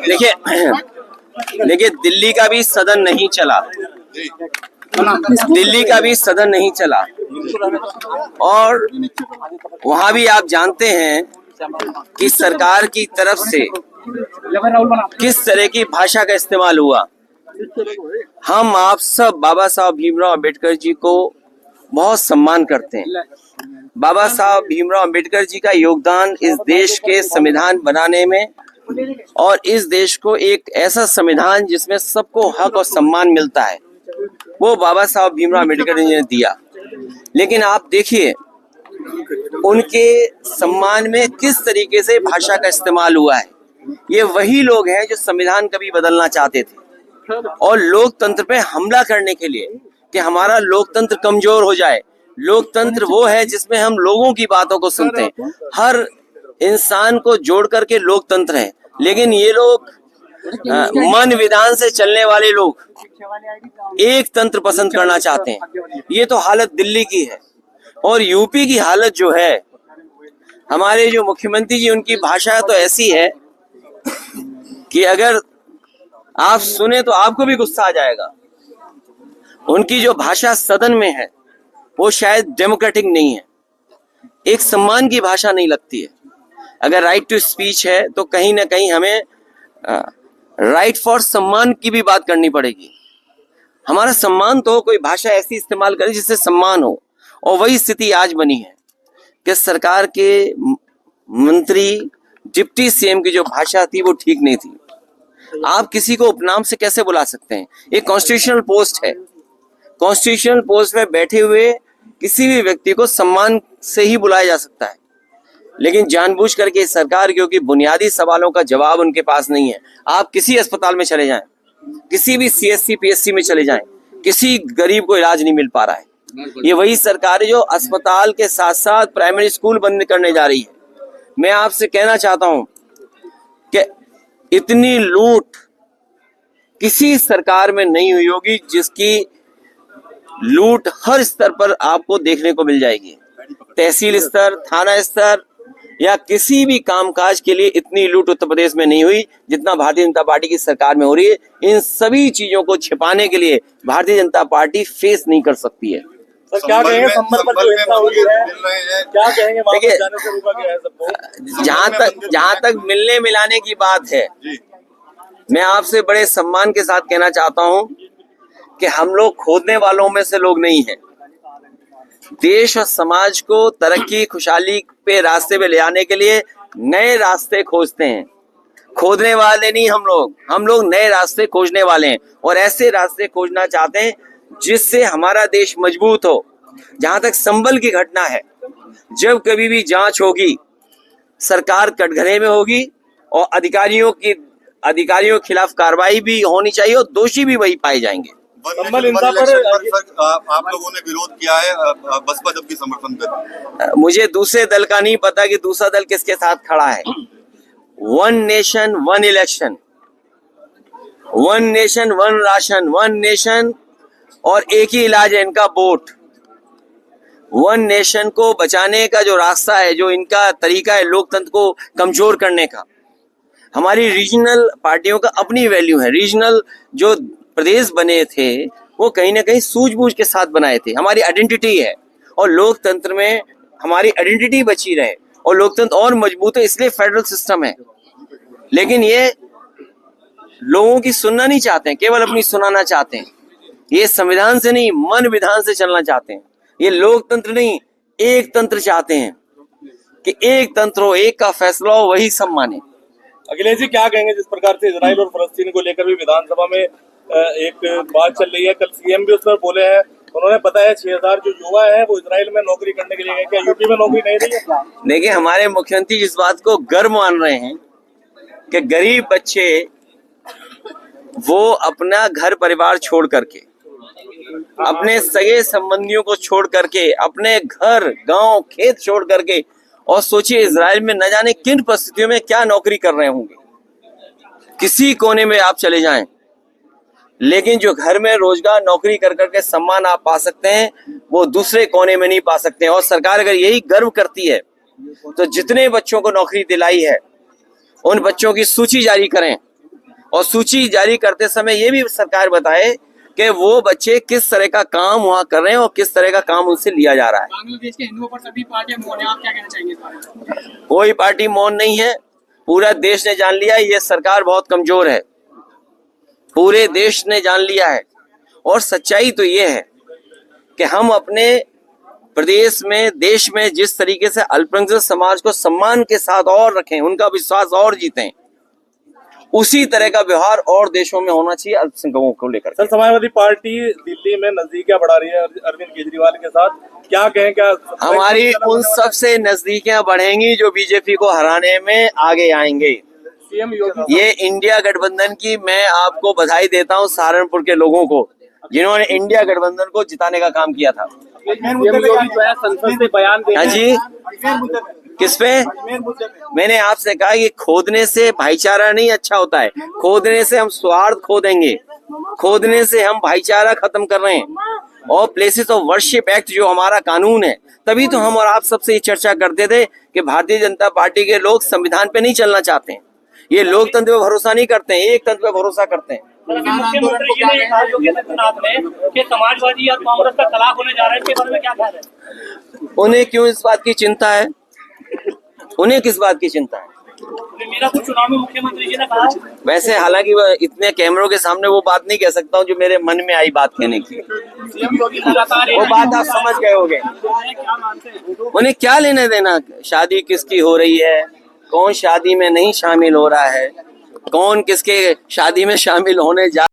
देखिए देखिए, दिल्ली का भी सदन नहीं चला, दिल्ली का भी सदन नहीं चला, और वहां भी आप जानते हैं कि सरकार की तरफ से किस तरह की भाषा का इस्तेमाल हुआ। हम आप सब बाबा साहब भीमराव अंबेडकर जी को बहुत सम्मान करते हैं। बाबा साहब भीमराव अंबेडकर जी का योगदान इस देश के संविधान बनाने में और इस देश को एक ऐसा संविधान जिसमें सबको हक और सम्मान मिलता है, वो बाबा साहब भीमराव अंबेडकर जी ने दिया। लेकिन आप देखिए उनके सम्मान में किस तरीके से भाषा का इस्तेमाल हुआ है। ये वही लोग हैं जो संविधान कभी बदलना चाहते थे और लोकतंत्र पे हमला करने के लिए कि हमारा लोकतंत्र कमजोर हो जाए। लोकतंत्र वो है जिसमें हम लोगों की बातों को सुनते हैं, हर इंसान को जोड़ करके लोकतंत्र है। लेकिन ये लोग मन विधान से चलने वाले लोग एक तंत्र पसंद करना चाहते हैं। ये तो हालत दिल्ली की है। और यूपी की हालत जो है, हमारे जो मुख्यमंत्री जी, उनकी भाषा तो ऐसी है कि अगर आप सुने तो आपको भी गुस्सा आ जाएगा। उनकी जो भाषा सदन में है वो शायद डेमोक्रेटिक नहीं है, एक सम्मान की भाषा नहीं लगती है। अगर राइट टू स्पीच है तो कहीं ना कहीं हमें राइट फॉर सम्मान की भी बात करनी पड़ेगी। हमारा सम्मान तो कोई भाषा ऐसी इस्तेमाल करे जिससे सम्मान हो, और वही स्थिति आज बनी है कि सरकार के मंत्री, डिप्टी सीएम की जो भाषा थी वो ठीक नहीं थी। आप किसी को उपनाम से कैसे बुला सकते हैं? एक कॉन्स्टिट्यूशनल पोस्ट है, कॉन्स्टिट्यूशनल पोस्ट में बैठे हुए किसी भी व्यक्ति को सम्मान से ही बुलाया जा सकता है। लेकिन जानबूझ करके सरकार, क्योंकि बुनियादी सवालों का जवाब उनके पास नहीं है। आप किसी अस्पताल में चले जाएं, किसी भी सीएससी पीएससी में चले जाएं, किसी गरीब को इलाज नहीं मिल पा रहा है। ये वही सरकार है जो अस्पताल के साथ साथ प्राइमरी स्कूल बंद करने जा रही है। मैं आपसे कहना चाहता हूं कि इतनी लूट किसी सरकार में नहीं हुई होगी जिसकी लूट हर स्तर पर आपको देखने को मिल जाएगी। तहसील स्तर, थाना स्तर या किसी भी कामकाज के लिए इतनी लूट उत्तर प्रदेश में नहीं हुई जितना भारतीय जनता पार्टी की सरकार में हो रही है। इन सभी चीजों को छिपाने के लिए भारतीय जनता पार्टी फेस नहीं कर सकती है। सर क्या कहेंगे संबल पर जो हिंसा हुई है, क्या कहेंगे वापस जाने से रोका गया है सबको? जहां तक मिलने मिलाने की बात है, मैं आपसे बड़े सम्मान के साथ कहना चाहता हूं कि हम लोग खोदने वालों में से लोग नहीं हैं। देश और समाज को तरक्की खुशहाली पे रास्ते पे ले आने के लिए नए रास्ते खोजते हैं, खोदने वाले नहीं। हम लोग नए रास्ते खोजने वाले हैं और ऐसे रास्ते खोजना चाहते हैं जिससे हमारा देश मजबूत हो। जहां तक संबल की घटना है, जब कभी भी जांच होगी सरकार कटघरे में होगी और अधिकारियों के खिलाफ कार्रवाई भी होनी चाहिए और दोषी भी वही पाए जाएंगे। संबल हिंसा पर आप लोगों ने विरोध किया है, बसपा जबकि समर्थन कर। मुझे दूसरे दल का नहीं पता कि दूसरा दल किसके साथ खड़ा है। One nation one election, one nation one ration, one nation और एक ही इलाज है इनका, वोट। वन नेशन को बचाने का जो रास्ता है, जो इनका तरीका है लोकतंत्र को कमजोर करने का। हमारी रीजनल पार्टियों का अपनी वैल्यू है। रीजनल जो प्रदेश बने थे वो कहीं ना कहीं सूझबूझ के साथ बनाए थे। हमारी आइडेंटिटी है और लोकतंत्र में हमारी आइडेंटिटी बची रहे और लोकतंत्र और मजबूत है, इसलिए फेडरल सिस्टम है। लेकिन ये लोगों की सुनना नहीं चाहते हैं, केवल अपनी सुनाना चाहते हैं। ये संविधान से नहीं, मन विधान से चलना चाहते हैं। ये लोकतंत्र नहीं, एक तंत्र चाहते हैं कि एक तंत्र हो, एक का फैसला हो, वही सब माने। अखिलेश जी क्या कहेंगे जिस प्रकार से इजराइल और फलस्तीन को लेकर भी विधानसभा में एक बात चल रही है? कल सीएम भी उसमें बोले हैं, उन्होंने बताया 6000 जो युवा है वो इजराइल में नौकरी करने के लिए गए। क्या यूपी में नौकरी नहीं रही है? देखिए, हमारे मुख्यमंत्री इस बात को गर्व मान रहे हैं कि गरीब बच्चे वो अपना घर परिवार छोड़ करके, अपने सगे संबंधियों को छोड़ करके, अपने घर गांव खेत छोड़ करके, और सोचिए इजराइल में न जाने किन परिस्थितियों में क्या नौकरी कर रहे होंगे। किसी कोने में आप चले जाएं, लेकिन जो घर में रोजगार नौकरी कर करके सम्मान आप पा सकते हैं वो दूसरे कोने में नहीं पा सकते हैं। और सरकार अगर यही गर्व करती है तो जितने बच्चों को नौकरी दिलाई है उन बच्चों की सूची जारी करें और सूची जारी करते समय ये भी सरकार बताए कि वो बच्चे किस तरह का काम वहाँ कर रहे हैं और किस तरह का काम उनसे लिया जा रहा है। बांग्लादेश के हिंदुओं पर सभी पार्टियां मौन है, आप क्या कहना चाहेंगे इस बारे में? कोई पार्टी मौन नहीं है, पूरा देश ने जान लिया ये सरकार बहुत कमजोर है, पूरे देश ने जान लिया है। और सच्चाई तो ये है कि हम अपने प्रदेश में, देश में जिस तरीके से अल्पसंख्यक समाज को सम्मान के साथ और रखें, उनका विश्वास और जीतें, उसी तरह का व्यवहार और देशों में होना चाहिए अल्पसंख्यकों को लेकर। सर, समाजवादी पार्टी दिल्ली में नजदीकियां बढ़ा रही है अरविंद केजरीवाल के साथ, क्या कहें? क्या हमारी उन सबसे नजदीकियां बढ़ेंगी जो बीजेपी को हराने में आगे आएंगे। सीएम योगी ये इंडिया गठबंधन की मैं आपको बधाई देता हूं, सहारनपुर के लोगों को जिन्होंने इंडिया गठबंधन को जिताने का काम किया था। सीएम योगी जो है संसद से बयान दे हाँ जी, किस पे? मैंने आपसे कहा कि खोदने से भाईचारा नहीं अच्छा होता है, खोदने से हम स्वार्थ खो देंगे, खोदने से हम भाईचारा खत्म कर रहे हैं। और प्लेसेस ऑफ वर्शिप एक्ट जो हमारा कानून है, तभी तो हम और आप सबसे ये चर्चा करते थे कि भारतीय जनता पार्टी के लोग संविधान पे नहीं चलना चाहते हैं, ये लोकतंत्र पे भरोसा नहीं करते हैं, एक तंत्र पे भरोसा करते हैं। मुख्यमंत्री जी ने कहा योगी आदित्यनाथ ने कि समाजवादी और कांग्रेस का तलाक होने जा रहा है, इसके बारे में क्या कह रहे हैं? उन्हें क्यों इस बात की चिंता है? उन्हें किस बात की चिंता है? मेरा कुछ चुनाव में मुख्यमंत्री जी ने कहा। वैसे हालांकि वह इतने कैमरों के सामने वो बात नहीं कह सकता हूँ जो मेरे मन में आई बात कहने की, सीएम योगी लगातार वो बात आप समझ गए होंगे। क्या मानते हैं? उन्हें क्या लेने देना शादी किसकी हो रही है, कौन शादी में नहीं शामिल हो रहा है, कौन किसके शादी में शामिल होने जा